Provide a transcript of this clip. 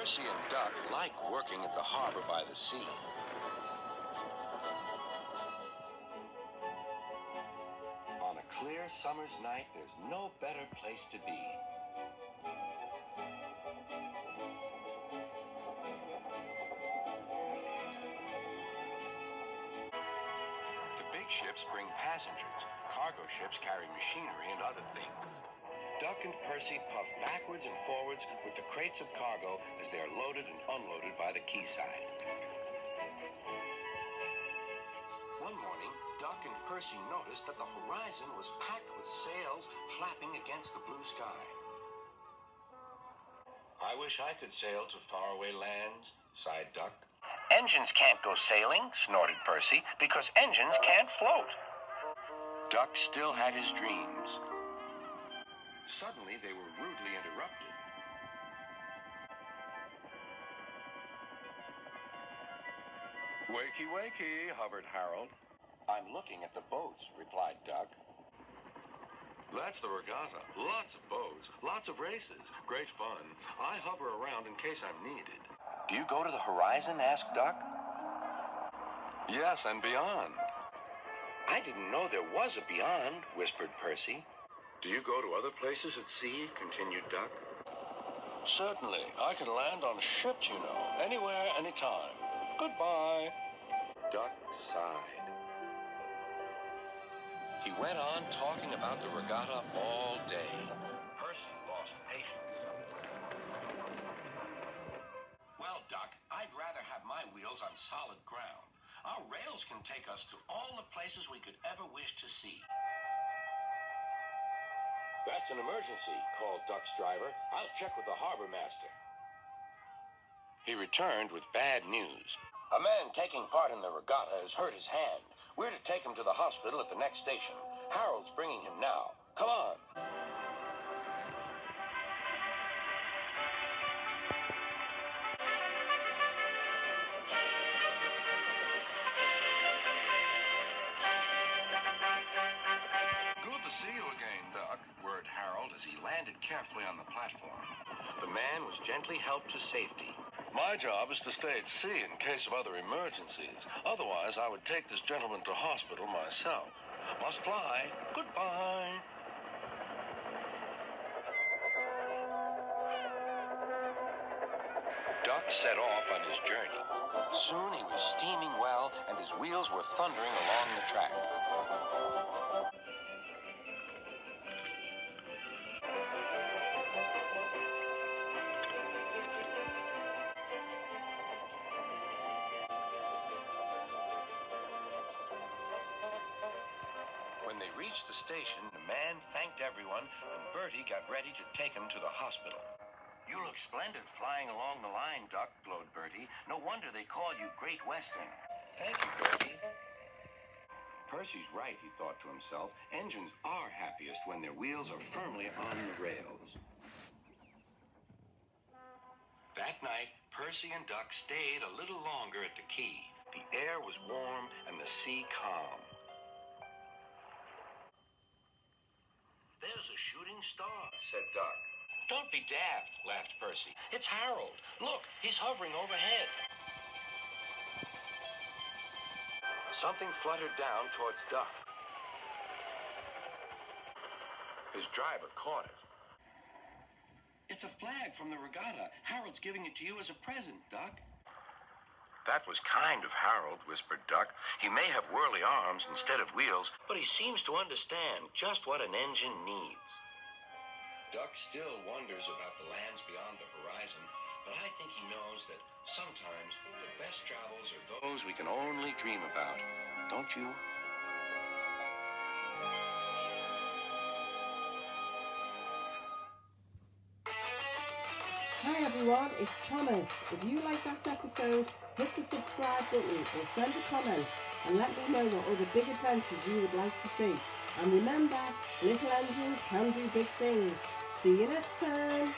Percy and Duck like working at the harbor by the sea. On a clear summer's night, there's no better place to be. The big ships bring passengers. Cargo ships carry machinery and other things. Duck and Percy puff backwards and forwards with the crates of cargo as they are loaded and unloaded by the quayside. One morning, Duck and Percy noticed that the horizon was packed with sails flapping against the blue sky. I wish I could sail to faraway lands, sighed Duck. Engines can't go sailing, snorted Percy, because engines can't float. Duck still had his dreams. Suddenly, they were rudely interrupted. Wakey, wakey, hovered Harold. I'm looking at the boats, replied Duck. That's the regatta. Lots of boats, lots of races. Great fun. I hover around in case I'm needed. Do you go to the horizon? Asked Duck. Yes, and beyond. I didn't know there was a beyond, whispered Percy. Do you go to other places at sea? Continued Duck. Certainly. I can land on ships, you know. Anywhere, anytime. Goodbye. Duck sighed. He went on talking about the regatta all day. Percy lost patience. Well, Duck, I'd rather have my wheels on solid ground. Our rails can take us to all the places we could ever wish to see. That's an emergency, called Duck's driver. I'll check with the harbor master. He returned with bad news. A man taking part in the regatta has hurt his hand. We're to take him to the hospital at the next station. Harold's bringing him now. Come on. Good to see you again, Duck, whirred Harold as he landed carefully on the platform. The man was gently helped to safety. My job is to stay at sea in case of other emergencies. Otherwise, I would take this gentleman to hospital myself. Must fly. Goodbye. Duck set off on his journey. Soon he was steaming well, and his wheels were thundering along the track. When they reached the station, the man thanked everyone, and Bertie got ready to take him to the hospital. You look splendid flying along the line, Duck, glowed Bertie. No wonder they call you Great Western. Thank you, Bertie. Percy's right, he thought to himself. Engines are happiest when their wheels are firmly on the rails. That night, Percy and Duck stayed a little longer at the quay. The air was warm and the sea calm. There's a shooting star, said Duck. Don't be daft, laughed Percy. It's Harold. Look, he's hovering overhead. Something fluttered down towards Duck. His driver caught it. It's a flag from the regatta. Harold's giving it to you as a present, Duck. That was kind of Harold, whispered Duck. He may have whirly arms instead of wheels, but he seems to understand just what an engine needs. Duck still wonders about the lands beyond the horizon, but I think he knows that sometimes the best travels are those we can only dream about. Don't you? Hi everyone, it's Thomas. If you like this episode, hit the subscribe button or send a comment and let me know what other big adventures you would like to see. And remember, little engines can do big things. See you next time.